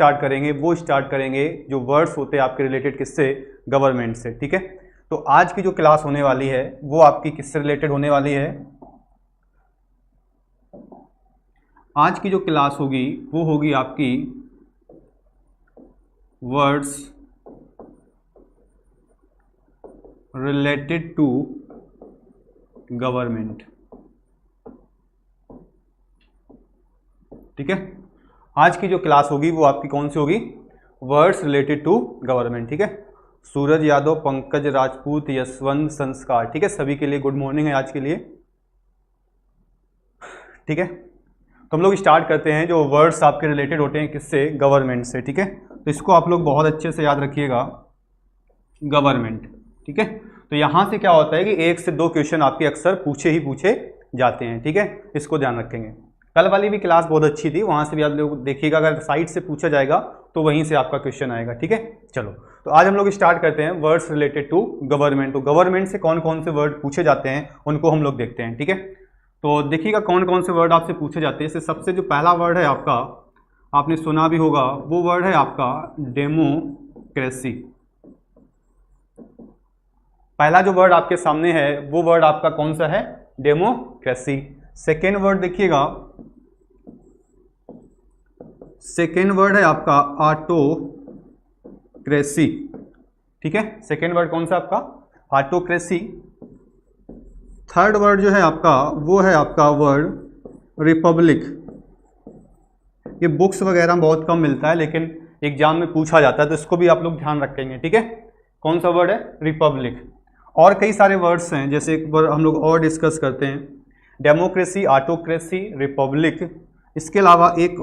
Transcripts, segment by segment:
Start करेंगे वो start करेंगे जो वर्ड्स होते हैं आपके रिलेटेड किससे, गवर्नमेंट से। ठीक है, तो आज की जो क्लास होने वाली है वो आपकी किससे रिलेटेड होने वाली है, आज की जो क्लास होगी वो होगी आपकी वर्ड्स रिलेटेड टू गवर्नमेंट। ठीक है, आज की जो क्लास होगी वो आपकी कौन सी होगी, वर्ड्स रिलेटेड टू गवर्नमेंट। ठीक है, सूरज यादव, पंकज राजपूत, यशवंत संस्कार, ठीक है, सभी के लिए गुड मॉर्निंग है आज के लिए। ठीक है, तो हम लोग स्टार्ट करते हैं जो वर्ड्स आपके रिलेटेड होते हैं किससे, गवर्नमेंट से। ठीक है, तो इसको आप लोग बहुत अच्छे से याद रखिएगा, गवर्नमेंट। ठीक है, तो यहां से क्या होता है कि 1 से 2 क्वेश्चन आपके अक्सर पूछे ही पूछे जाते हैं। ठीक है, इसको ध्यान रखेंगे। कल वाली भी क्लास बहुत अच्छी थी, वहां से भी आप लोग देखिएगा, अगर साइड से पूछा जाएगा तो वहीं से आपका क्वेश्चन आएगा। ठीक है, चलो तो आज हम लोग स्टार्ट करते हैं वर्ड्स रिलेटेड टू गवर्नमेंट। तो गवर्नमेंट से कौन कौन से वर्ड पूछे जाते हैं उनको हम लोग देखते हैं। ठीक है, तो देखिएगा कौन कौन से वर्ड आपसे पूछे जाते हैं। सबसे जो पहला वर्ड है आपका, आपने सुना भी होगा, वो वर्ड है आपका डेमोक्रेसी। पहला जो वर्ड आपके सामने है वो वर्ड आपका कौन सा है, डेमोक्रेसी। सेकेंड वर्ड देखिएगा, सेकेंड वर्ड है आपका ऑटोक्रेसी। ठीक है, सेकेंड वर्ड कौन सा आपका, ऑटोक्रेसी। थर्ड वर्ड जो है आपका वो है आपका वर्ड रिपब्लिक। ये बुक्स वगैरह में बहुत कम मिलता है लेकिन एग्जाम में पूछा जाता है, तो इसको भी आप लोग ध्यान रखेंगे। ठीक है, कौन सा वर्ड है, रिपब्लिक। और कई सारे वर्ड्स हैं, जैसे एक बार हम लोग और डिस्कस करते हैं, डेमोक्रेसी, ऑटोक्रेसी, रिपब्लिक। इसके अलावा एक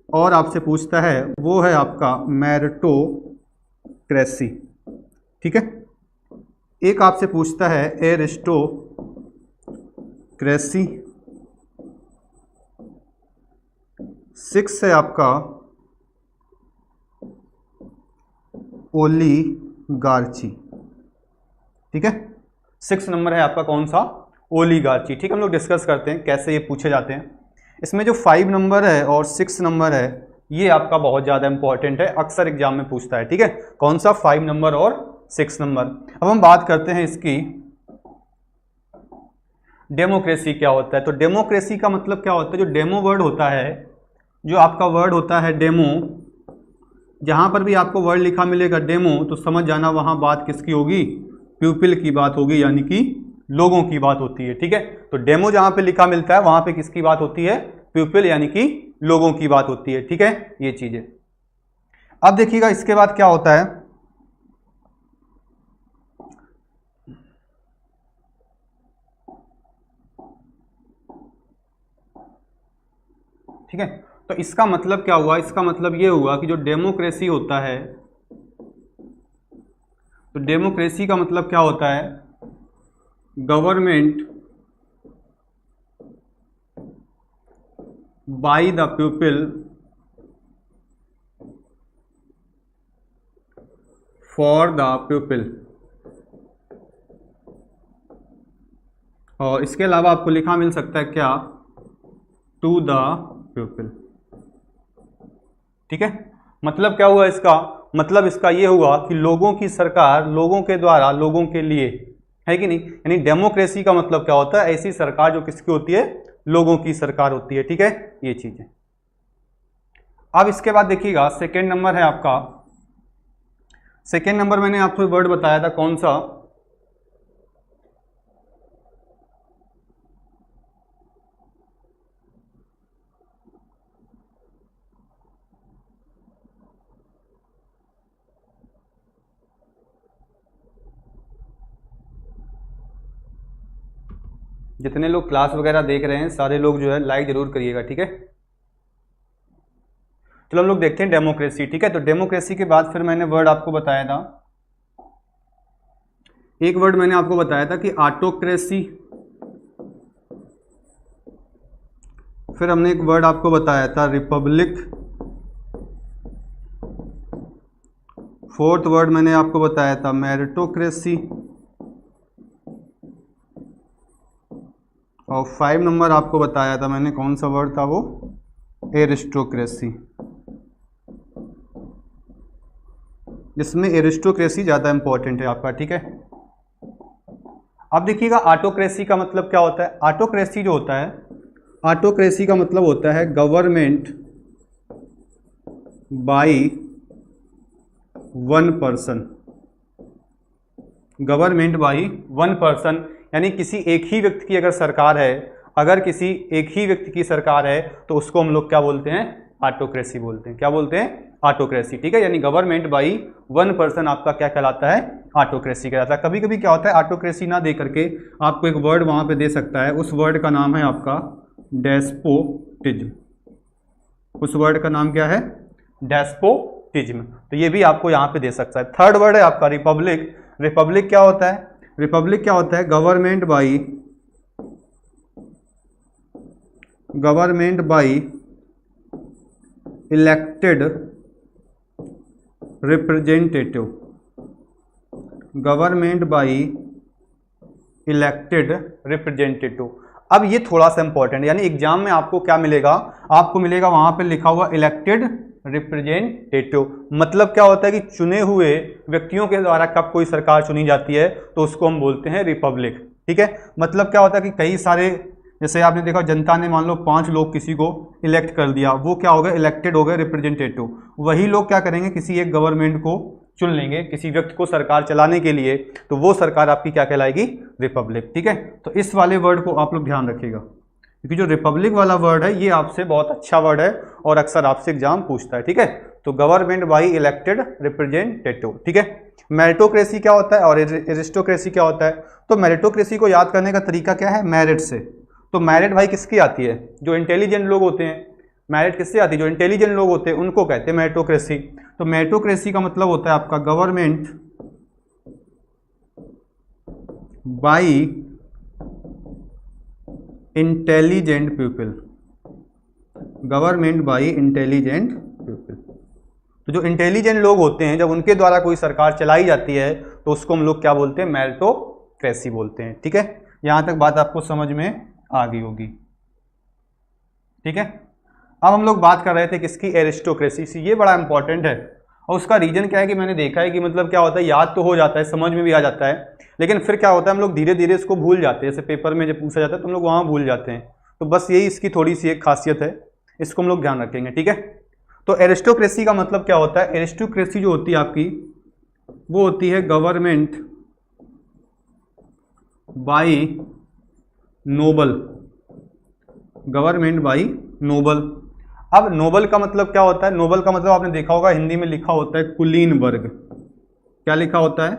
और आपसे पूछता है वो है आपका मेरिटोक्रेसी। ठीक है, एक आपसे पूछता है एरिस्टोक्रेसी। 6 है आपका ओलिगार्ची। ठीक है, 6 नंबर है आपका कौन सा, ओलिगार्ची। ठीक है, हम लोग डिस्कस करते हैं कैसे ये पूछे जाते हैं। इसमें जो 5 नंबर है और 6 नंबर है ये आपका बहुत ज़्यादा इंपॉर्टेंट है, अक्सर एग्जाम में पूछता है। ठीक है, कौन सा, 5 नंबर और 6 नंबर। अब हम बात करते हैं इसकी, डेमोक्रेसी क्या होता है। तो डेमोक्रेसी का मतलब क्या होता है, जो डेमो वर्ड होता है, जो आपका वर्ड होता है डेमो, जहां पर भी आपको वर्ड लिखा मिलेगा डेमो तो समझ जाना वहां बात किसकी होगी, प्यूपिल की बात होगी, यानी कि लोगों की बात होती है। ठीक है, तो डेमो जहां पे लिखा मिलता है वहां पे किसकी बात होती है, प्यूपिल यानी कि लोगों की बात होती है। ठीक है, ये चीजें। अब देखिएगा इसके बाद क्या होता है, ठीक है, तो इसका मतलब क्या हुआ, इसका मतलब ये हुआ कि जो डेमोक्रेसी होता है, तो डेमोक्रेसी का मतलब क्या होता है, government by the people for the people. और इसके अलावा आपको लिखा मिल सकता है क्या, टू द पीपल। ठीक है, मतलब क्या हुआ इसका, मतलब इसका ये हुआ कि लोगों की सरकार, लोगों के द्वारा, लोगों के लिए, है कि नहीं। यानी डेमोक्रेसी का मतलब क्या होता है, ऐसी सरकार जो किसकी होती है, लोगों की सरकार होती है। ठीक है, ये चीजें। अब इसके बाद देखिएगा सेकेंड नंबर है आपका, सेकेंड नंबर मैंने आपको वर्ड बताया था कौन सा, जितने लोग क्लास वगैरह देख रहे हैं सारे लोग जो है लाइक जरूर करिएगा। ठीक है, चलो हम लोग देखते हैं डेमोक्रेसी। ठीक है, तो डेमोक्रेसी के बाद फिर मैंने वर्ड आपको बताया था, एक वर्ड मैंने आपको बताया था कि ऑटोक्रेसी। फिर हमने एक वर्ड आपको बताया था रिपब्लिक। फोर्थ वर्ड मैंने आपको बताया था मेरिटोक्रेसी। और 5 नंबर आपको बताया था मैंने, कौन सा वर्ड था वो, एरिस्टोक्रेसी। जिसमें एरिस्टोक्रेसी ज़्यादा इंपॉर्टेंट है आपका, ठीक है। अब देखिएगा ऑटोक्रेसी का मतलब क्या होता है। ऑटोक्रेसी जो होता है, ऑटोक्रेसी का मतलब होता है government by one person. Government by one person यानी किसी एक ही व्यक्ति की अगर सरकार है, अगर किसी एक ही व्यक्ति की सरकार है तो उसको हम लोग क्या बोलते हैं, ऑटोक्रेसी बोलते हैं। क्या बोलते हैं, ऑटोक्रेसी, ठीक है। यानी गवर्नमेंट बाय वन पर्सन आपका क्या कहलाता है, ऑटोक्रेसी कहलाता है। कभी कभी क्या होता है, ऑटोक्रेसी ना दे करके आपको एक वर्ड वहां पे दे सकता है, उस वर्ड का नाम है आपका डेस्पोटिज्म। उस वर्ड का नाम क्या है, डेस्पोटिज्म। तो ये भी आपको यहाँ पे दे सकता है। थर्ड वर्ड है आपका रिपब्लिक। रिपब्लिक क्या होता है, रिपब्लिक क्या होता है, government bye elected representative. Government by elected representative. अब ये थोड़ा सा इंपॉर्टेंट है, यानी एग्जाम में आपको क्या मिलेगा, आपको मिलेगा वहां पे लिखा हुआ इलेक्टेड रिप्रेजेंटेटिव। मतलब क्या होता है कि चुने हुए व्यक्तियों के द्वारा कब कोई सरकार चुनी जाती है तो उसको हम बोलते हैं रिपब्लिक, ठीक है। मतलब क्या होता है कि कई सारे, जैसे आपने देखा जनता ने मान लो 5 लोग किसी को इलेक्ट कर दिया, वो क्या हो गए, इलेक्टेड हो गए रिप्रेजेंटेटिव। वही लोग क्या करेंगे, किसी एक गवर्नमेंट को चुन लेंगे किसी व्यक्ति को सरकार चलाने के लिए, तो वो सरकार आपकी क्या कहलाएगी, रिपब्लिक, ठीक है। तो इस वाले वर्ड को आप लोग ध्यान रखिएगा, क्योंकि जो रिपब्लिक वाला वर्ड है ये आपसे बहुत अच्छा वर्ड है और अक्सर आपसे एग्जाम पूछता है, ठीक है। तो गवर्नमेंट बाय इलेक्टेड रिप्रेजेंटेटिव, ठीक है। मेरिटोक्रेसी क्या होता है और एरिस्टोक्रेसी क्या होता है। तो मेरिटोक्रेसी को याद करने का तरीका क्या है, मेरिट से। तो मेरिट भाई किसकी आती है, जो इंटेलिजेंट लोग होते हैं। मेरिट किससे आती है, जो इंटेलिजेंट लोग होते हैं उनको कहते हैं मेरिटोक्रेसी। तो मेरिटोक्रेसी का मतलब होता है आपका government by intelligent people. Government by intelligent people. तो जो इंटेलिजेंट लोग होते हैं, जब उनके द्वारा कोई सरकार चलाई जाती है तो उसको हम लोग क्या बोलते हैं, मेरिटोक्रेसी बोलते हैं, ठीक है। यहां तक बात आपको समझ में आ गई होगी, ठीक है। अब हम लोग बात कर रहे थे किसकी, एरिस्टोक्रेसी से। ये बड़ा इंपॉर्टेंट है और उसका रीजन क्या है कि मैंने देखा है कि मतलब क्या होता है, याद तो हो जाता है, समझ में भी आ जाता है, लेकिन फिर क्या होता है हम लोग धीरे धीरे इसको भूल जाते हैं। जैसे पेपर में जब पूछा जाता है तो हम लोग वहाँ भूल जाते हैं। तो बस यही इसकी थोड़ी सी एक खासियत है, इसको हम लोग ध्यान रखेंगे, ठीक है। तो एरिस्टोक्रेसी का मतलब क्या होता है, एरिस्टोक्रेसी जो होती है आपकी वो होती है government by noble. Government by noble. अब नोबल का मतलब क्या होता है, नोबल का मतलब आपने देखा होगा हिंदी में लिखा होता है कुलीन वर्ग। क्या लिखा होता है,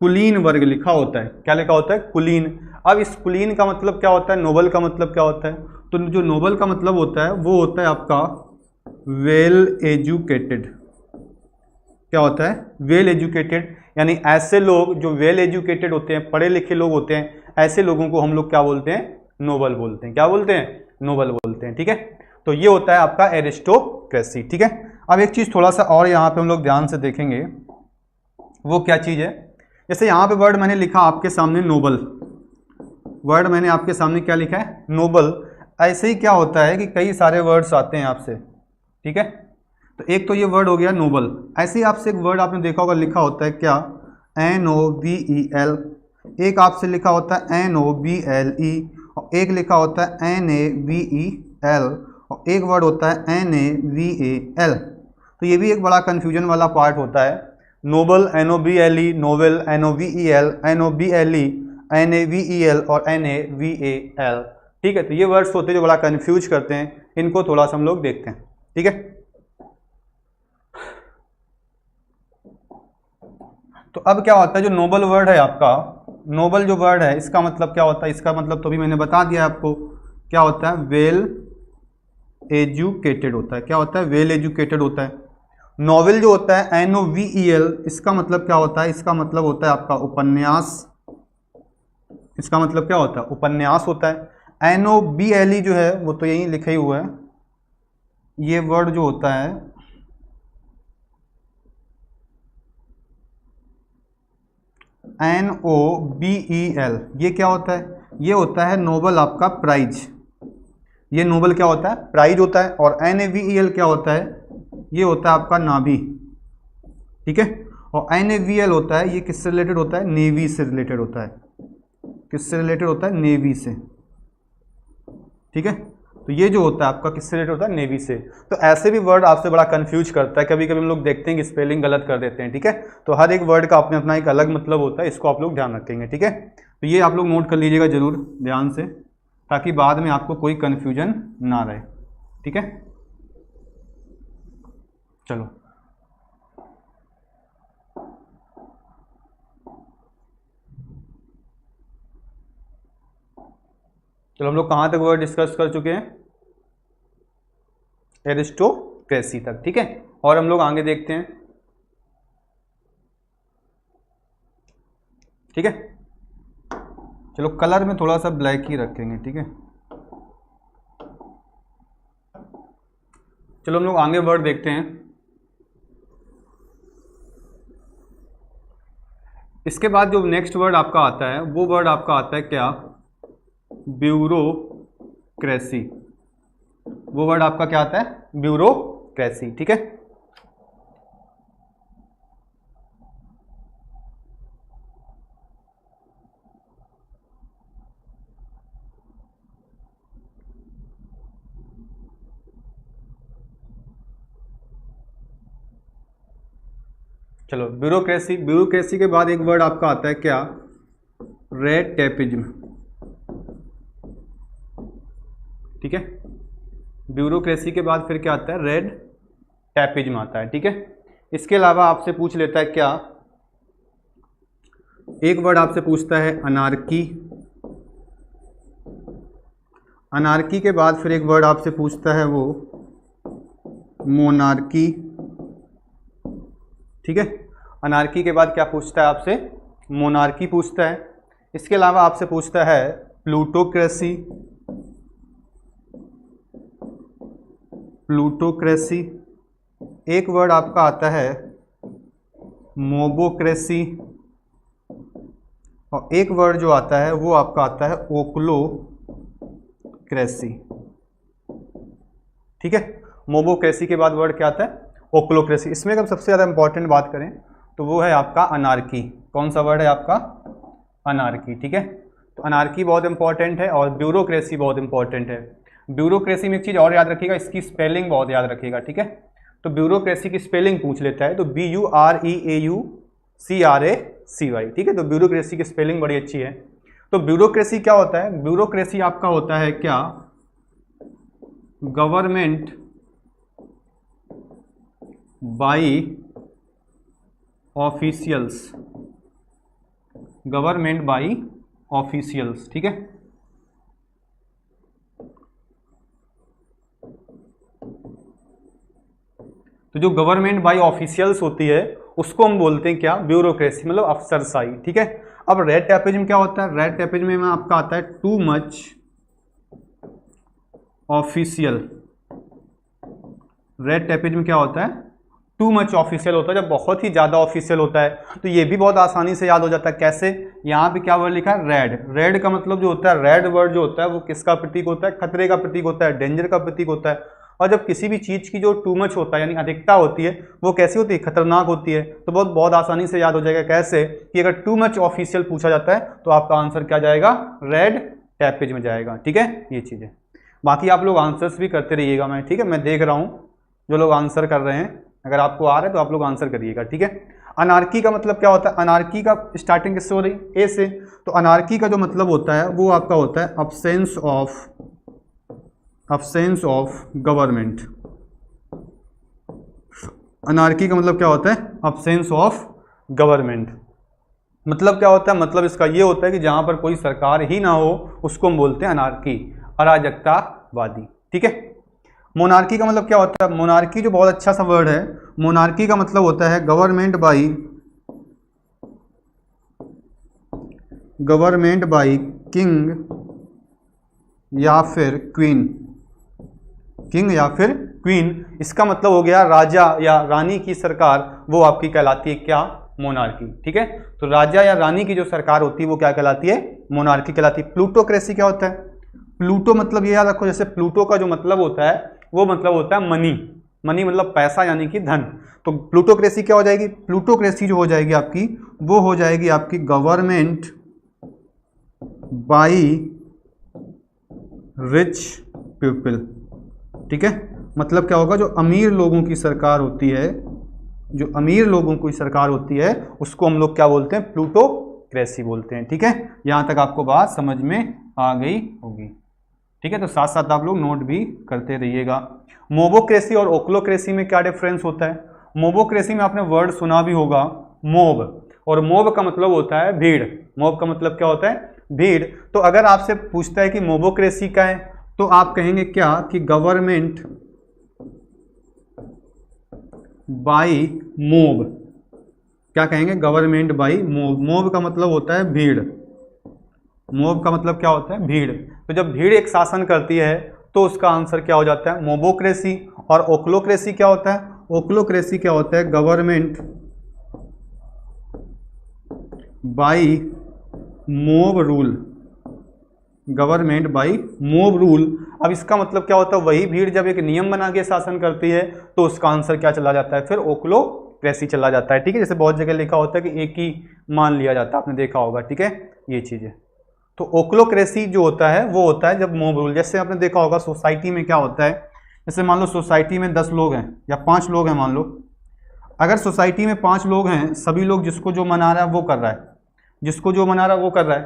कुलीन वर्ग लिखा होता है। क्या लिखा होता है, कुलीन। अब इस कुलीन का मतलब क्या होता है, नोबल का मतलब क्या होता है। तो जो नोबल का मतलब होता है वो होता है आपका वेल एजुकेटेड। क्या होता है, वेल एजुकेटेड। यानी ऐसे लोग जो वेल एजुकेटेड होते हैं, पढ़े लिखे लोग होते हैं, ऐसे लोगों को हम लोग क्या बोलते हैं, नोबल बोलते हैं। क्या बोलते हैं, नोबल बोलते हैं, ठीक है। तो ये होता है आपका एरिस्टोक्रेसी, ठीक है। अब एक चीज थोड़ा सा और यहाँ पे हम लोग ध्यान से देखेंगे, वो क्या चीज है। जैसे यहाँ पे वर्ड मैंने लिखा आपके सामने नोबल, वर्ड मैंने आपके सामने क्या लिखा है, नोबल। ऐसे ही क्या होता है कि कई सारे वर्ड्स आते हैं आपसे, ठीक है। तो एक तो ये वर्ड हो गया नोबल। ऐसे ही आपसे एक वर्ड आपने देखा होगा लिखा होता है क्या, NOBEL। एक आपसे लिखा होता है NOBLE और एक लिखा होता है NAVEL और एक वर्ड होता है NAVAL। तो ये भी एक बड़ा कन्फ्यूजन वाला पार्ट होता है। Noble, NOBLE, novel, NOVEL, NOBLE, NAVEL और NAVAL, ठीक है। तो ये वर्ड्स होते हैं जो बड़ा कन्फ्यूज करते हैं, इनको थोड़ा सा हम लोग देखते हैं, ठीक है। तो अब क्या होता है, जो नोबल वर्ड है आपका, नोबल जो वर्ड है इसका मतलब क्या होता है, इसका मतलब तो भी मैंने बता दिया आपको, क्या होता है, वेल एजुकेटेड होता है। क्या होता है, वेल एजुकेटेड होता है। नॉवेल जो होता है NOVEL, इसका मतलब क्या होता है, इसका मतलब होता है आपका उपन्यास। इसका मतलब क्या होता है, उपन्यास होता है। NOBLE जो है वो तो यही लिखा ही हुआ है। ये वर्ड जो होता है NOBEL, ये क्या होता है, ये होता है नोबल आपका प्राइज। ये नोबल क्या होता है, प्राइज होता है। और NAVEL क्या होता है, ये होता है आपका नाभि, ठीक है। और NaVl होता है, ये किससे रिलेटेड होता है, नेवी से रिलेटेड होता है। किससे रिलेटेड होता है, नेवी से, ठीक है। तो ये जो होता है आपका किससे रिलेटेड होता है, नेवी से। तो ऐसे भी वर्ड आपसे बड़ा कंफ्यूज करता है, कभी कभी हम लोग देखते हैं कि स्पेलिंग गलत कर देते हैं, ठीक है। तो हर एक वर्ड का अपने अपना एक अलग मतलब होता है, इसको आप लोग ध्यान रखेंगे, ठीक है। तो ये आप लोग नोट कर लीजिएगा जरूर ध्यान से, ताकि बाद में आपको कोई कन्फ्यूजन ना रहे, ठीक है। चलो हम लोग कहाँ तक वर्ड डिस्कस कर चुके हैं, एरिस्टोक्रेसी तक, ठीक है। और हम लोग आगे देखते हैं, ठीक है। चलो कलर में थोड़ा सा ब्लैक ही रखेंगे, ठीक है। चलो हम लोग आगे वर्ड देखते हैं। इसके बाद जो नेक्स्ट वर्ड आपका आता है वो वर्ड आपका आता है क्या, ब्यूरोक्रेसी। वो वर्ड आपका क्या आता है, ब्यूरोक्रेसी, ठीक है। चलो ब्यूरोक्रेसी के बाद एक वर्ड आपका आता है क्या, रेड टेपिज्म, ठीक है। ब्यूरोक्रेसी के बाद फिर क्या आता है, रेड टैपिज्म आता है, ठीक है। इसके अलावा आपसे पूछ लेता है क्या, एक वर्ड आपसे पूछता है अनार्की। अनार्की के बाद फिर एक वर्ड आपसे पूछता है वो मोनार्की, ठीक है। अनार्की के बाद क्या पूछता है आपसे, मोनार्की पूछता है। इसके अलावा आपसे पूछता है प्लूटोक्रेसी, प्लूटोक्रेसी। एक वर्ड आपका आता है मोबोक्रेसी, और एक वर्ड जो आता है वो आपका आता है ओक्लोक्रेसी, ठीक है। मोबोक्रेसी के बाद वर्ड क्या आता है, ओक्लोक्रेसी। इसमें अगर सबसे ज़्यादा इंपॉर्टेंट बात करें तो वो है आपका अनार्की। कौन सा वर्ड है आपका, अनार्की, ठीक है। तो अनार्की बहुत इंपॉर्टेंट है और ब्यूरोक्रेसी बहुत इंपॉर्टेंट है। ब्यूरोक्रेसी में एक चीज़ और याद रखिएगा, इसकी स्पेलिंग बहुत याद रखिएगा, ठीक है। तो ब्यूरोक्रेसी की स्पेलिंग पूछ लेता है तो BUREAUCRACY, ठीक है। तो ब्यूरोक्रेसी की स्पेलिंग बड़ी अच्छी है। तो ब्यूरोक्रेसी क्या होता है, ब्यूरोक्रेसी आपका होता है क्या, government by officials, government by officials, ठीक है। तो जो गवर्नमेंट बाई ऑफिशियल्स होती है उसको हम बोलते हैं क्या, ब्यूरोक्रेसी, मतलब अफसरशाही, ठीक है। अब रेड टैपिज्म क्या होता है, रेड टैपिज्म में आपका आता है too much official. Red tapism क्या होता है, टू मच ऑफिशियल होता है, जब बहुत ही ज़्यादा ऑफिशियल होता है। तो ये भी बहुत आसानी से याद हो जाता है, कैसे, यहाँ पे क्या वर्ड लिखा है, रेड। रेड का मतलब जो होता है, रेड वर्ड जो होता है वो किसका प्रतीक होता है, खतरे का प्रतीक होता है, डेंजर का प्रतीक होता है। और जब किसी भी चीज़ की जो टू मच होता है यानी अधिकता होती है वो कैसी होती है, खतरनाक होती है। तो बहुत आसानी से याद हो जाएगा, कैसे कि अगर टू मच ऑफिशियल पूछा जाता है तो आपका आंसर क्या जाएगा, रेड टैपिज्म में जाएगा, ठीक है। ये चीज़ें बाकी आप लोग आंसर्स भी करते रहिएगा, मैं ठीक है, मैं देख रहा हूँ जो लोग आंसर कर रहे हैं, अगर आपको आ रहा है तो आप लोग आंसर करिएगा, ठीक है। अनार्की का मतलब क्या होता है, अनार्की का स्टार्टिंग किससे हो रही, ए से। तो अनार्की का जो मतलब होता है वो आपका होता है absence ऑफ गवर्नमेंट। अनार्की का मतलब क्या होता है, absence ऑफ गवर्नमेंट। मतलब क्या होता है, मतलब इसका ये होता है कि जहां पर कोई सरकार ही ना हो उसको हम बोलते हैं अनार्की, अराजकतावादी, ठीक है। मोनार्की का मतलब क्या होता है, मोनार्की जो बहुत अच्छा सा वर्ड है, मोनार्की का मतलब होता है गवर्नमेंट बाई किंग या फिर क्वीन, किंग या फिर क्वीन। इसका मतलब हो गया राजा या रानी की सरकार, वो आपकी कहलाती है क्या, मोनार्की, ठीक है। तो राजा या रानी की जो सरकार होती है वो क्या कहलाती है, मोनार्की कहलाती है। प्लूटोक्रेसी क्या होता है, प्लूटो मतलब ये याद रखो, जैसे प्लूटो का जो मतलब होता है वो मतलब होता है मनी, मनी मतलब पैसा यानी कि धन। तो प्लूटोक्रेसी क्या हो जाएगी, प्लूटोक्रेसी जो हो जाएगी आपकी वो हो जाएगी आपकी गवर्नमेंट बाई रिच पीपल। ठीक है, मतलब क्या होगा, जो अमीर लोगों की सरकार होती है, जो अमीर लोगों की सरकार होती है उसको हम लोग क्या बोलते हैं, प्लूटोक्रेसी बोलते हैं। ठीक है, यहां तक आपको बात समझ में आ गई होगी। ठीक है, तो साथ साथ आप लोग नोट भी करते रहिएगा। मोबोक्रेसी और ओक्लोक्रेसी में क्या डिफरेंस होता है। मोबोक्रेसी में आपने वर्ड सुना भी होगा मोब, और मोब का मतलब होता है भीड़। मोब का मतलब क्या होता है, भीड़। तो अगर आपसे पूछता है कि मोबोक्रेसी क्या है तो आप कहेंगे क्या कि गवर्नमेंट बाई मोब। क्या कहेंगे, गवर्नमेंट बाई मोब। मोब का मतलब होता है भीड़। मोब का मतलब क्या होता है, भीड़। तो जब भीड़ एक शासन करती है तो उसका आंसर क्या हो जाता है, मोबोक्रेसी। और ओक्लोक्रेसी क्या होता है, ओक्लोक्रेसी क्या होता है, government by mob rule. Government by mob rule. अब इसका मतलब क्या होता है, वही भीड़ जब एक नियम बना के शासन करती है तो उसका आंसर क्या चला जाता है, फिर ओक्लोक्रेसी चला जाता है। ठीक है, जैसे बहुत जगह लिखा होता है कि एक ही मान लिया जाता है, आपने देखा होगा। ठीक है, ये चीज़ है। तो ओक्लोक्रेसी जो होता है वो होता है जब मोब रूल, जैसे आपने देखा होगा सोसाइटी में क्या होता है, जैसे मान लो सोसाइटी में 10 लोग हैं या 5 लोग हैं मान लो। अगर सोसाइटी में 5 लोग हैं, सभी लोग जिसको जो मना रहा है वो कर रहा है, जिसको जो मना रहा है वो कर रहा है,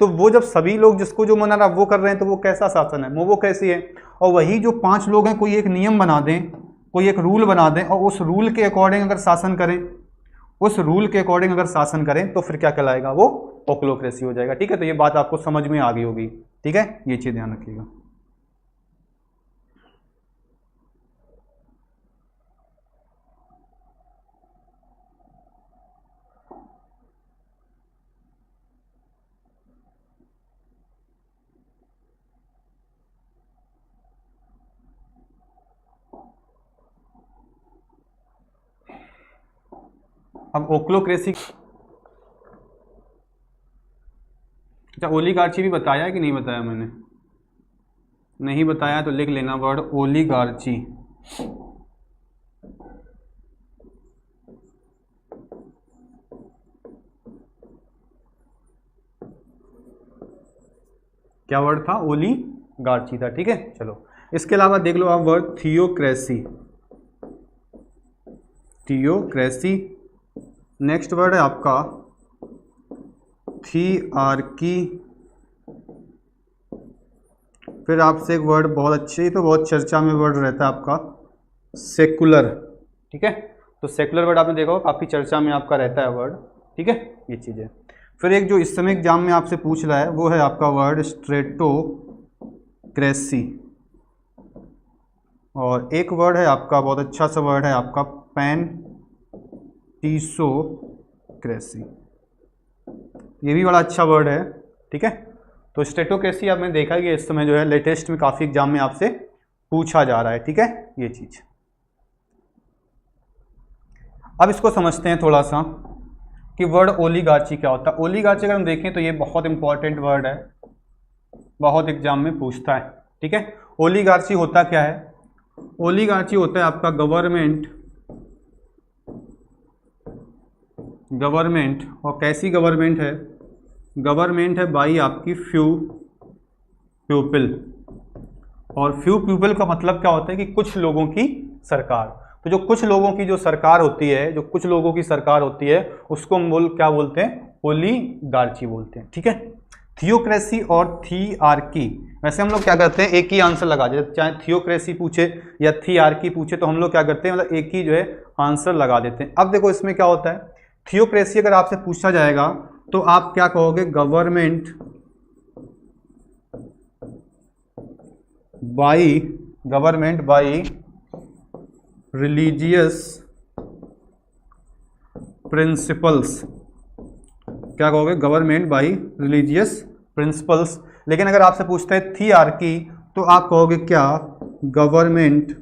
तो वो जब सभी लोग जिसको जो मना रहा है वो कर रहे हैं तो वो कैसा शासन है, मोबोक्रेसी है। और वही जो 5 लोग हैं कोई एक नियम बना दें, कोई एक रूल बना दें और उस रूल के अकॉर्डिंग अगर शासन करें, उस रूल के अकॉर्डिंग अगर शासन करें तो फिर क्या कहलाएगा, वो ओक्लोक्रेसी हो जाएगा। ठीक है, तो ये बात आपको समझ में आ गई होगी। ठीक है, ये चीज ध्यान रखिएगा। अब ओक्लोक्रेसी, अच्छा ओलिगार्ची भी बताया है कि नहीं बताया, मैंने नहीं बताया तो लिख लेना वर्ड ओलिगार्ची। क्या वर्ड था, ओलिगार्ची था। ठीक है, चलो इसके अलावा देख लो आप word theocracy. Theocracy. Next word है आपका थियार्की। फिर आपसे एक वर्ड बहुत अच्छे, तो बहुत चर्चा में वर्ड रहता है आपका सेकुलर। ठीक है, तो सेकुलर वर्ड आपने देखा हो काफ़ी चर्चा में आपका रहता है वर्ड। ठीक है, ये चीज़ है। फिर एक जो इस समय एग्जाम में आपसे पूछ रहा है वो है आपका वर्ड स्ट्रेटोक्रेसी। और एक वर्ड है आपका बहुत अच्छा सा वर्ड है आपका पैंटिसोक्रेसी। ये भी बड़ा अच्छा वर्ड है। ठीक है, तो स्ट्रेटोक्रेसी आपने देखा कि इस समय जो है लेटेस्ट में काफ़ी एग्जाम में आपसे पूछा जा रहा है। ठीक है, ये चीज़। अब इसको समझते हैं थोड़ा सा कि वर्ड ओलिगार्ची क्या होता है। ओलिगार्ची अगर हम देखें तो ये बहुत इंपॉर्टेंट वर्ड है, बहुत एग्जाम में पूछता है। ठीक है, ओलिगार्ची होता क्या है, ओलिगार्ची होता है आपका गवर्नमेंट, गवर्नमेंट। और कैसी गवर्नमेंट है, गवर्नमेंट है बाई आपकी फ्यू पीपल। और फ्यू पीपल का मतलब क्या होता है कि कुछ लोगों की सरकार। तो जो कुछ लोगों की जो सरकार होती है, जो कुछ लोगों की सरकार होती है उसको हम क्या बोलते हैं, ओलिगार्ची बोलते हैं। ठीक है, थियोक्रेसी और थियार्की, वैसे हम लोग क्या करते हैं एक ही आंसर लगा देते, चाहे थियोक्रेसी पूछे या थियार्की पूछे तो हम लोग क्या करते हैं, मतलब एक ही जो है आंसर लगा देते हैं। अब देखो इसमें क्या होता है, थियोक्रेसी अगर आपसे पूछा जाएगा तो आप क्या कहोगे, government by, government by religious principles. क्या कहोगे, गवर्नमेंट बाई रिलीजियस प्रिंसिपल्स। लेकिन अगर आपसे पूछते हैं थियार्की तो आप कहोगे क्या, गवर्नमेंट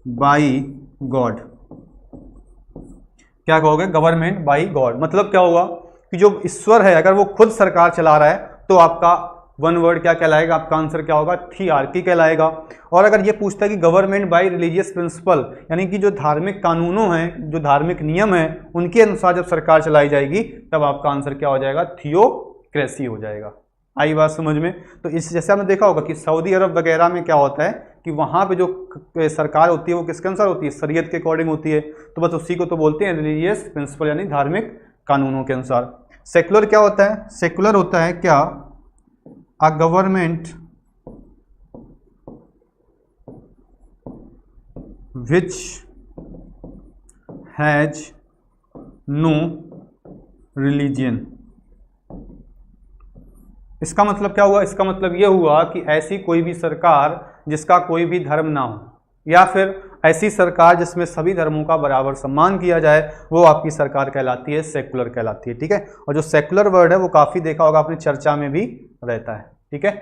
बाई गॉड। क्या कहोगे, गवर्नमेंट बाई गॉड। मतलब क्या होगा कि जो ईश्वर है अगर वो खुद सरकार चला रहा है तो आपका वन वर्ड क्या कहलाएगा, आपका आंसर क्या होगा, थियार्की कहलाएगा। और अगर ये पूछता है कि गवर्नमेंट बाय रिलीजियस प्रिंसिपल, यानी कि जो धार्मिक कानूनों हैं, जो धार्मिक नियम हैं, उनके अनुसार जब सरकार चलाई जाएगी तब आपका आंसर क्या हो जाएगा, थियोक्रेसी हो जाएगा। आई बात समझ में। तो इस जैसे आपने देखा होगा कि सऊदी अरब वगैरह में क्या होता है कि वहाँ पे जो सरकार होती है वो किसके अनुसार होती है, शरीयत के अकॉर्डिंग होती है। तो बस उसी को तो बोलते हैं रिलीजियस प्रिंसिपल, यानी धार्मिक कानूनों के अनुसार। सेकुलर क्या होता है, सेकुलर होता है क्या, a government which has no religion. इसका मतलब क्या हुआ, इसका मतलब यह हुआ कि ऐसी कोई भी सरकार जिसका कोई भी धर्म ना हो, या फिर ऐसी सरकार जिसमें सभी धर्मों का बराबर सम्मान किया जाए, वो आपकी सरकार कहलाती है, सेकुलर कहलाती है। ठीक है, और जो सेकुलर वर्ड है वो काफ़ी देखा होगा आपने, चर्चा में भी रहता है। ठीक है,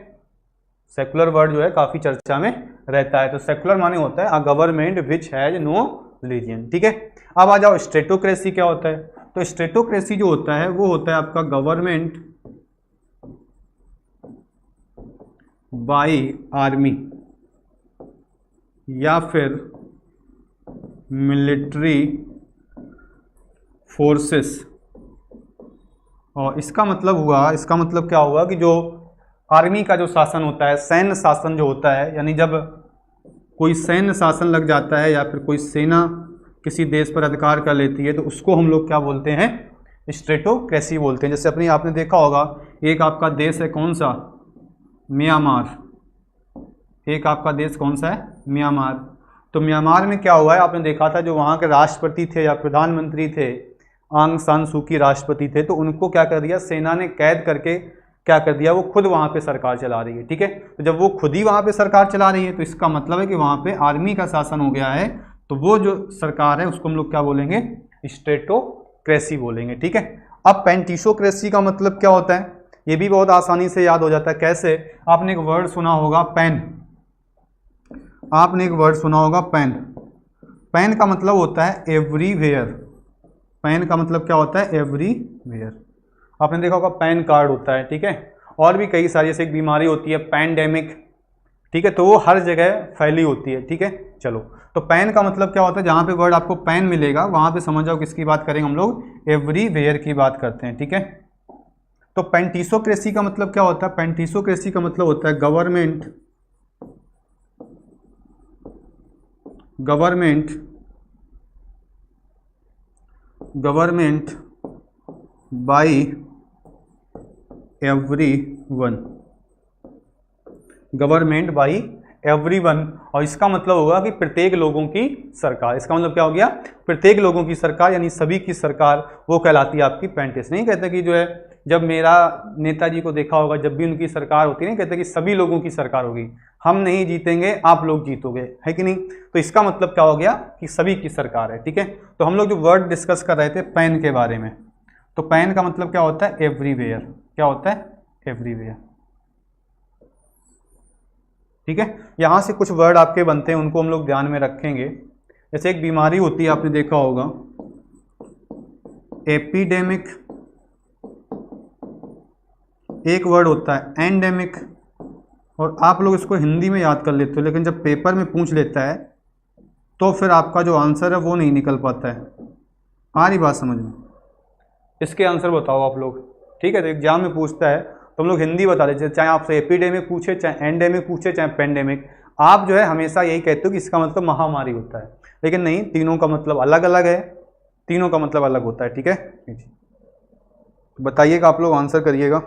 सेकुलर वर्ड जो है काफ़ी चर्चा में रहता है। तो सेकुलर माने होता है a government which has no religion. ठीक है, अब आ जाओ स्टेटोक्रेसी क्या होता है। तो स्टेटोक्रेसी जो होता है वो होता है आपका गवर्नमेंट बाय आर्मी या फिर मिलिट्री फोर्सेस। और इसका मतलब हुआ, इसका मतलब क्या हुआ कि जो आर्मी का जो शासन होता है, सैन्य शासन जो होता है, यानी जब कोई सैन्य शासन लग जाता है या फिर कोई सेना किसी देश पर अधिकार कर लेती है, तो उसको हम लोग क्या बोलते हैं, स्टेटोक्रेसी बोलते हैं। जैसे अपनी आपने देखा होगा, एक आपका देश है कौन सा, म्यांमार। एक आपका देश कौन सा है, म्यांमार। तो म्यांमार में क्या हुआ है, आपने देखा था जो वहाँ के राष्ट्रपति थे या प्रधानमंत्री थे, आंग सान सू की राष्ट्रपति थे, तो उनको क्या कर दिया, सेना ने कैद करके क्या कर दिया, वो खुद वहाँ पे सरकार चला रही है। ठीक है, तो जब वो खुद ही वहाँ पे सरकार चला रही है तो इसका मतलब है कि वहाँ पे आर्मी का शासन हो गया है, तो वो जो सरकार है उसको हम लोग क्या बोलेंगे, स्टेटोक्रेसी बोलेंगे। ठीक है, अब पेंटिशोक्रेसी का मतलब क्या होता है, ये भी बहुत आसानी से याद हो जाता है। कैसे, आपने एक वर्ड सुना होगा पेन, आपने एक वर्ड सुना होगा पेन। पेन का मतलब होता है एवरीवेयर। पेन का मतलब क्या होता है, एवरीवेयर। आपने देखा होगा पैन कार्ड होता है। ठीक है, और भी कई सारी, जैसे एक बीमारी होती है पैंडेमिक। ठीक है, तो वो हर जगह फैली होती है। ठीक है, चलो, तो पैन का मतलब क्या होता है, जहाँ पे वर्ड आपको पैन मिलेगा वहाँ पे समझ जाओ किसकी बात करेंगे हम लोग, एवरीवेयर की बात करते हैं। ठीक है, तो पेंटिसोक्रेसी का मतलब क्या होता है, पेंटिसोक्रेसी का मतलब होता है government bye everyone, government by everyone. और इसका मतलब होगा कि प्रत्येक लोगों की सरकार। इसका मतलब क्या हो गया, प्रत्येक लोगों की सरकार, यानी सभी की सरकार, वो कहलाती है आपकी पेंटिस। नहीं कहते कि जो है, जब मेरा नेताजी को देखा होगा, जब भी उनकी सरकार होती है, नहीं कहते कि सभी लोगों की सरकार होगी, हम नहीं जीतेंगे आप लोग जीतोगे, है कि नहीं। तो इसका मतलब क्या हो गया कि सभी की सरकार है। ठीक है, तो हम लोग जो वर्ड डिस्कस कर रहे थे पैन के बारे में, तो पैन का मतलब क्या होता है, एवरीवेयर। क्या होता है, एवरीवेयर। ठीक है, यहाँ से कुछ वर्ड आपके बनते हैं, उनको हम लोग ध्यान में रखेंगे। जैसे एक बीमारी होती है, आपने देखा होगा एपिडेमिक, एक वर्ड होता है एंडेमिक, और आप लोग इसको हिंदी में याद कर लेते हो, लेकिन जब पेपर में पूछ लेता है तो फिर आपका जो आंसर है वो नहीं निकल पाता है। आ रही बात समझ में, इसके आंसर बताओ आप लोग। ठीक है, तो एग्जाम में पूछता है तो हम लोग हिंदी बता देते, चाहे आपसे एपिडेमिक पूछे, चाहे एंडेमिक पूछे, चाहे पेंडेमिक, आप जो है हमेशा यही कहते हो कि इसका मतलब महामारी होता है, लेकिन नहीं, तीनों का मतलब अलग अलग है, तीनों का मतलब अलग होता है। ठीक है, बताइएगा, आप लोग आंसर करिएगा।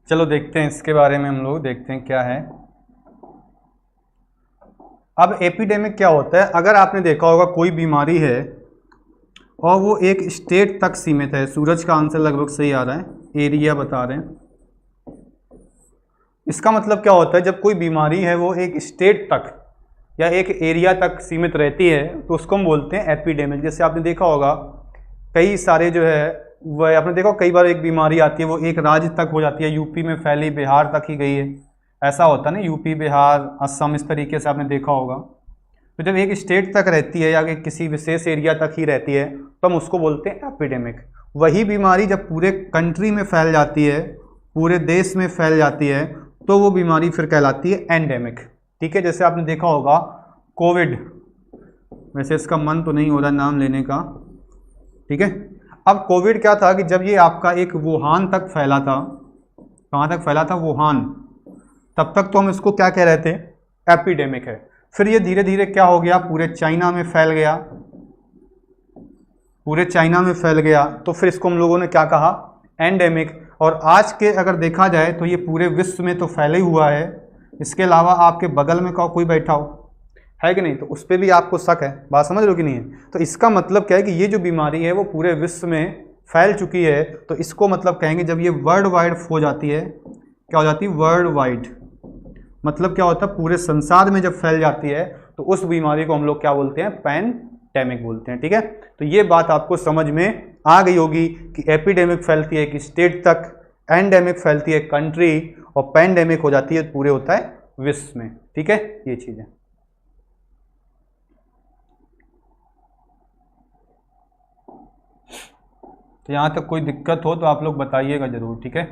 चलो देखते हैं इसके बारे में, हम लोग देखते हैं क्या है। अब एपिडेमिक क्या होता है, अगर आपने देखा होगा कोई बीमारी है और वो एक स्टेट तक सीमित है, सूरज का आंसर लगभग सही आ रहा है, एरिया बता रहे हैं, इसका मतलब क्या होता है, जब कोई बीमारी है वो एक स्टेट तक या एक एरिया तक सीमित रहती है तो उसको हम बोलते हैं एपिडेमिक। जैसे आपने देखा होगा कई सारे जो है वह आपने देखा कई बार एक बीमारी आती है वो एक राज्य तक हो जाती है, यूपी में फैली, बिहार तक ही गई है, ऐसा होता है ना, यूपी, बिहार, असम, इस तरीके से आपने देखा होगा। तो जब एक स्टेट तक रहती है या किसी विशेष एरिया तक ही रहती है तो हम उसको बोलते हैं एपिडेमिक। वही बीमारी जब पूरे कंट्री में फैल जाती है, पूरे देश में फैल जाती है, तो वो बीमारी फिर कहलाती है एंडेमिक। ठीक है, जैसे आपने देखा होगा कोविड, वैसे इसका मन तो नहीं हो रहा नाम लेने का, ठीक है। अब कोविड क्या था कि जब ये आपका एक वुहान तक फैला था, कहाँ तक फैला था, वुहान, तब तक तो हम इसको क्या कह रहे थे, एपिडेमिक है। फिर ये धीरे धीरे क्या हो गया, पूरे चाइना में फैल गया, पूरे चाइना में फैल गया, तो फिर इसको हम लोगों ने क्या कहा, एंडेमिक। और आज के अगर देखा जाए तो ये पूरे विश्व में तो फैला ही हुआ है, इसके अलावा आपके बगल में कोई बैठा हो है कि नहीं, तो उस पर भी आपको शक है, बात समझ रहे हो कि नहीं है। तो इसका मतलब क्या है कि ये जो बीमारी है वो पूरे विश्व में फैल चुकी है, तो इसको मतलब कहेंगे जब ये वर्ल्ड वाइड हो जाती है, क्या हो जाती है, वर्ल्ड वाइड, मतलब क्या होता है, पूरे संसार में जब फैल जाती है तो उस बीमारी को हम लोग क्या बोलते हैं, पैंडेमिक बोलते हैं। ठीक है, तो ये बात आपको समझ में आ गई होगी कि एपिडेमिक फैलती है कि स्टेट तक, एंडेमिक फैलती है कंट्री, और पैंडेमिक हो जाती है पूरे होता है विश्व में। ठीक है, ये चीज है। तो यहां तक कोई दिक्कत हो तो आप लोग बताइएगा जरूर, ठीक है।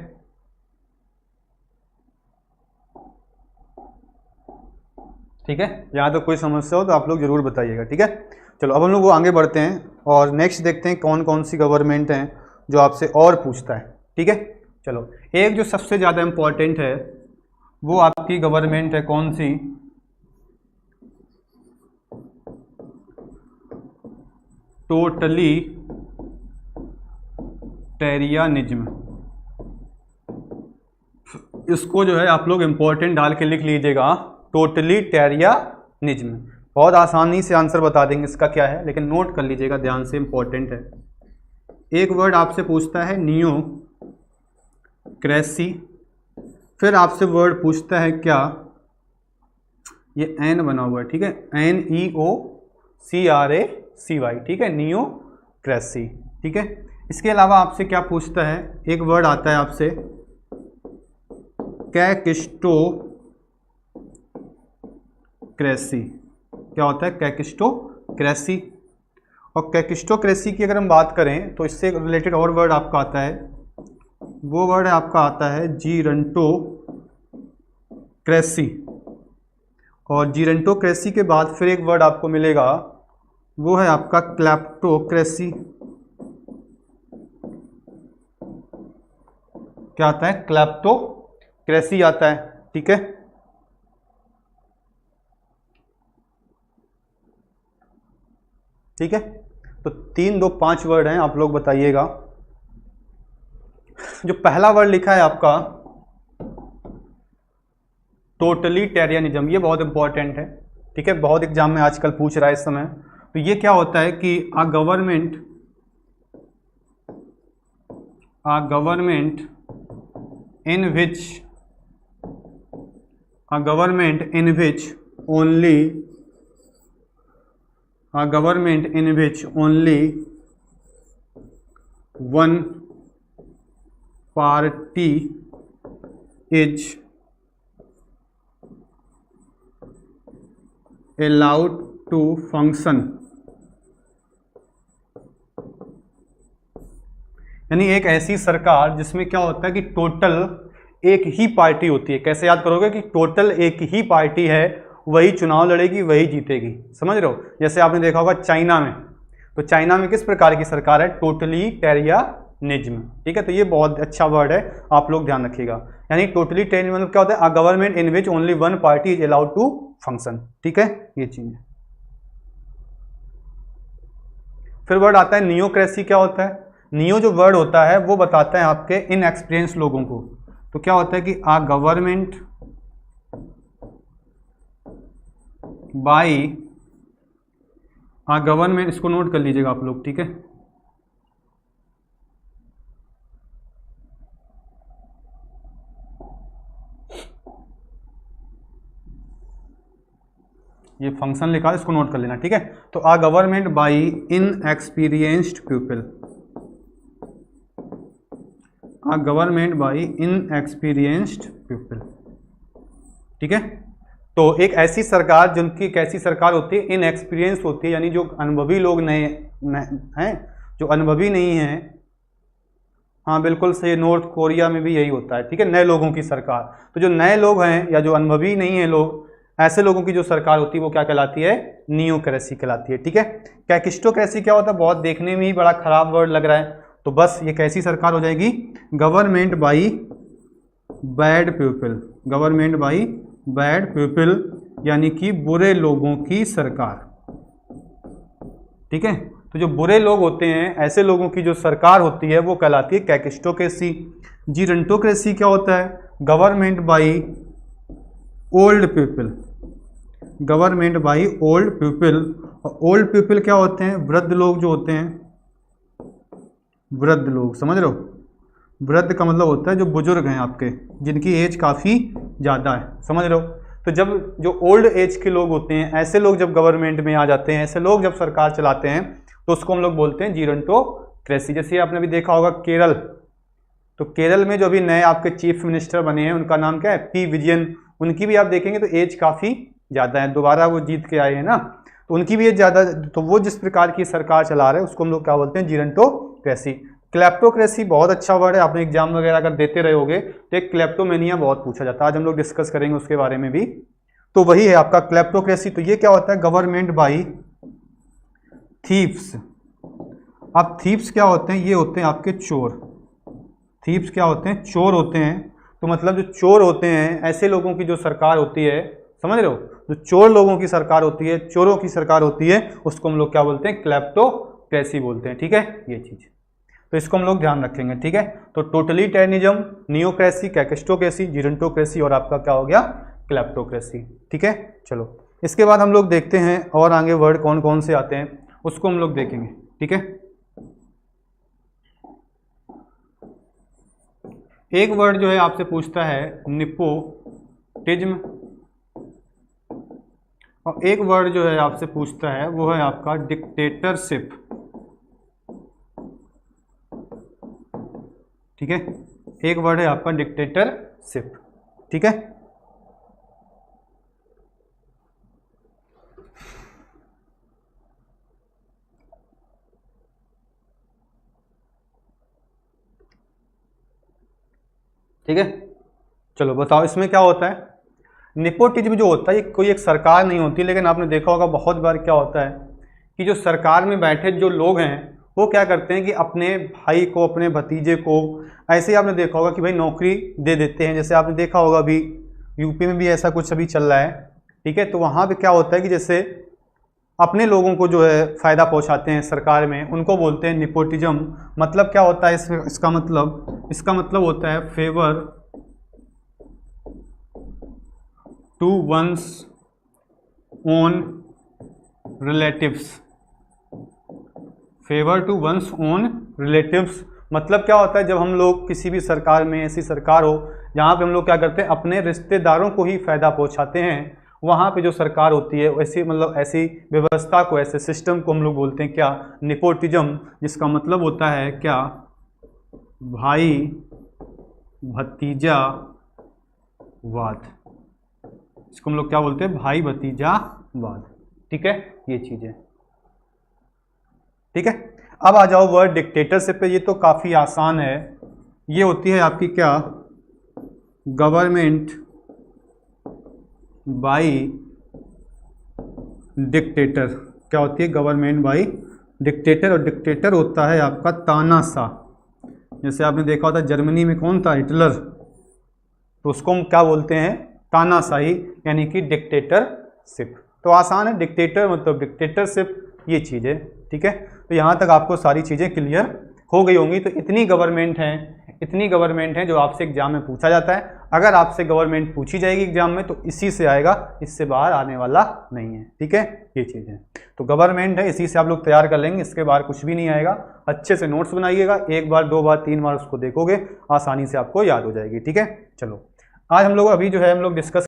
ठीक है, यहाँ तक कोई समस्या हो तो आप लोग जरूर बताइएगा, ठीक है। चलो अब हम लोग वो आगे बढ़ते हैं और नेक्स्ट देखते हैं कौन कौन सी गवर्नमेंट हैं जो आपसे और पूछता है। ठीक है, चलो एक जो सबसे ज़्यादा इम्पोर्टेंट है वो आपकी गवर्नमेंट है कौन सी, टोटलिटेरियनिज्म। इसको जो है आप लोग इम्पोर्टेंट डाल के लिख लीजिएगा, टोटलिटेरियनिज्म। बहुत आसानी से आंसर बता देंगे इसका क्या है, लेकिन नोट कर लीजिएगा ध्यान से, इम्पोर्टेंट है। एक वर्ड आपसे पूछता है नियोक्रेसी, फिर आपसे वर्ड पूछता है क्या, ये एन बना हुआ है, ठीक है, NEOCRACY, ठीक है, नियोक्रेसी। ठीक है, इसके अलावा आपसे क्या पूछता है, एक वर्ड आता है आपसे कैकिस्टोक्रेसी। क्या होता है, कैकिस्टोक्रेसी। और कैकिस्टोक्रेसी की अगर हम बात करें तो इससे रिलेटेड और वर्ड आपका आता है, वो वर्ड आपका आता है जीरंटोक्रेसी। और जीरंटोक्रेसी के बाद फिर एक वर्ड आपको मिलेगा, वो है आपका क्लैप्टोक्रेसी। क्या आता है, क्लैप्टोक्रेसी आता है। ठीक है, ठीक है, तो 3, 2, 5 वर्ड हैं, आप लोग बताइएगा। जो पहला वर्ड लिखा है आपका टोटलिटेरियनिज्म, ये बहुत इंपॉर्टेंट है। ठीक है, बहुत एग्जाम में आजकल पूछ रहा है इस समय। तो ये क्या होता है कि a government in which only one party is allowed to function। यानी एक ऐसी सरकार जिसमें क्या होता है कि टोटल एक ही पार्टी होती है। कैसे याद करोगे कि टोटल एक ही पार्टी है, वही चुनाव लड़ेगी, वही जीतेगी, समझ रहे हो। जैसे आपने देखा होगा चाइना में, तो चाइना में किस प्रकार की सरकार है, टोटलिटेरियनिज्म। ठीक है, तो ये बहुत अच्छा वर्ड है, आप लोग ध्यान रखिएगा। यानी टोटलिटेरियन मतलब क्या होता है, a government in which only one party is allowed to function. ठीक है, ये चीज है। फिर वर्ड आता है नियोक्रेसी। क्या होता है, नियो जो वर्ड होता है वो बताता है आपके इनएक्सपीरियंस लोगों को। तो क्या होता है कि आ गवर्नमेंट बाई, आ गवर्नमेंट, इसको नोट कर लीजिएगा आप लोग, ठीक है। ये फंक्शन लिखा है, इसको नोट कर लेना, ठीक है। तो a government by inexperienced people, a government by inexperienced people, ठीक है। तो एक ऐसी सरकार, जिनकी एक ऐसी सरकार होती है इनएक्सपीरियंस होती है, यानी जो अनुभवी लोग नए हैं, जो अनुभवी नहीं हैं। हाँ बिल्कुल सही, नॉर्थ कोरिया में भी यही होता है, ठीक है, नए लोगों की सरकार। तो जो नए लोग हैं या जो अनुभवी नहीं हैं लोग, ऐसे लोगों की जो सरकार होती है वो क्या कहलाती है, नियोक्रेसी कहलाती है, ठीक है। कैकिस्टोक्रेसी क्या होता है, बहुत देखने में ही बड़ा खराब वर्ड लग रहा है, तो बस ये कैसी सरकार हो जाएगी, government by bad people, government by bad people, यानी कि बुरे लोगों की सरकार, ठीक है। तो जो बुरे लोग होते हैं, ऐसे लोगों की जो सरकार होती है वो कहलाती है कैकिस्टोक्रेसी। जीरंटोक्रेसी क्या होता है, government by old people, government by old people. और ओल्ड पीपल क्या होते हैं, वृद्ध लोग जो होते हैं, वृद्ध लोग, समझ रहे हो, वृद्ध का मतलब होता है जो बुजुर्ग हैं आपके, जिनकी एज काफ़ी ज़्यादा है, समझ रहे हो। तो जब जो ओल्ड एज के लोग होते हैं, ऐसे लोग जब गवर्नमेंट में आ जाते हैं, ऐसे लोग जब सरकार चलाते हैं, तो उसको हम लोग बोलते हैं जीरंटोक्रेसी। जैसे आपने भी देखा होगा केरल, तो केरल में जो अभी नए आपके चीफ मिनिस्टर बने हैं, उनका नाम क्या है, पी विजयन। उनकी भी आप देखेंगे तो एज काफ़ी ज़्यादा है, दोबारा वो जीत के आए हैं ना, तो उनकी भी एज ज़्यादा, तो वो जिस प्रकार की सरकार चला रहे हैं उसको हम लोग क्या बोलते हैं, जीरंटोक्रेसी। क्लेप्टोक्रेसी बहुत अच्छा वर्ड है, आपने एग्जाम वगैरह अगर देते रहे होगे तो एक क्लेप्टोमेनिया बहुत पूछा जाता है, आज हम लोग डिस्कस करेंगे उसके बारे में भी। तो वही है आपका क्लेप्टोक्रेसी। तो ये क्या होता है, गवर्नमेंट बाई थीव्स। अब थीव्स क्या होते हैं, ये होते हैं आपके चोर। थीव्स क्या होते हैं, चोर होते हैं। तो मतलब जो चोर होते हैं, ऐसे लोगों की जो सरकार होती है, समझ रहे हो, जो चोर लोगों की सरकार होती है, चोरों की सरकार होती है, उसको हम लोग क्या बोलते हैं, क्लेप्टोक्रेसी बोलते हैं, ठीक है, ये चीज। तो इसको हम लोग ध्यान रखेंगे, ठीक है। तो टोटलिटेरियनिज्म, नियोक्रेसी, कैकिस्टोक्रेसी, जीरंटोक्रेसी और आपका क्या हो गया, क्लेप्टोक्रेसी, ठीक है। चलो इसके बाद हम लोग देखते हैं और आगे वर्ड कौन कौन से आते हैं, उसको हम लोग देखेंगे, ठीक है। एक वर्ड जो है आपसे पूछता है निपोटिज्म, और एक वर्ड जो है आपसे पूछता है वो है आपका डिक्टेटरशिप, ठीक है। एक वर्ड है आपका डिक्टेटरशिप, ठीक है। ठीक है, चलो बताओ इसमें क्या होता है। नेपोटिज्म जो होता है, ये कोई एक सरकार नहीं होती, लेकिन आपने देखा होगा बहुत बार क्या होता है कि जो सरकार में बैठे जो लोग हैं वो क्या करते हैं कि अपने भाई को, अपने भतीजे को, ऐसे ही आपने देखा होगा कि भाई नौकरी दे देते हैं। जैसे आपने देखा होगा अभी यूपी में भी ऐसा कुछ अभी चल रहा है, ठीक है। तो वहाँ पे क्या होता है कि जैसे अपने लोगों को जो है फ़ायदा पहुँचाते हैं सरकार में, उनको बोलते हैं नेपोटिज्म। मतलब क्या होता है इसका मतलब होता है favour to one's own relatives, favour to one's own relatives. मतलब क्या होता है, जब हम लोग किसी भी सरकार में, ऐसी सरकार हो जहाँ पे हम लोग क्या करते हैं, अपने रिश्तेदारों को ही फायदा पहुँचाते हैं, वहाँ पे जो सरकार होती है ऐसी, मतलब ऐसी व्यवस्था को, ऐसे सिस्टम को हम लोग बोलते हैं क्या, नेपोटिज्म। जिसका मतलब होता है क्या, भाई भतीजा वाद। इसको हम लोग क्या बोलते हैं, भाई भतीजा वाद, ठीक है, ये चीज़ है, ठीक है। अब आ जाओ वर्ड डिक्टेटरशिप पे। ये तो काफ़ी आसान है, ये होती है आपकी क्या, गवर्नमेंट बाई डिक्टेटर। क्या होती है, गवर्नमेंट बाई डिक्टेटर। और डिक्टेटर होता है आपका तानाशाह। जैसे आपने देखा होता जर्मनी में कौन था, हिटलर, तो उसको हम क्या बोलते हैं, तानाशाही, यानी कि डिक्टेटरशिप। तो आसान है, डिक्टेटर मतलब डिक्टेटरशिप, ये चीज़ है, ठीक है। तो यहाँ तक आपको सारी चीज़ें क्लियर हो गई होंगी। तो इतनी गवर्नमेंट हैं जो आपसे एग्जाम में पूछा जाता है। अगर आपसे गवर्नमेंट पूछी जाएगी एग्जाम में तो इसी से आएगा, इससे बाहर आने वाला नहीं है, ठीक है, ये चीज़ है। तो गवर्नमेंट है, इसी से आप लोग तैयार कर लेंगे, इसके बाहर कुछ भी नहीं आएगा। अच्छे से नोट्स बनाइएगा, एक बार, दो बार, तीन बार उसको देखोगे, आसानी से आपको याद हो जाएगी, ठीक है। चलो आज हम लोग अभी जो है हम लोग डिस्कस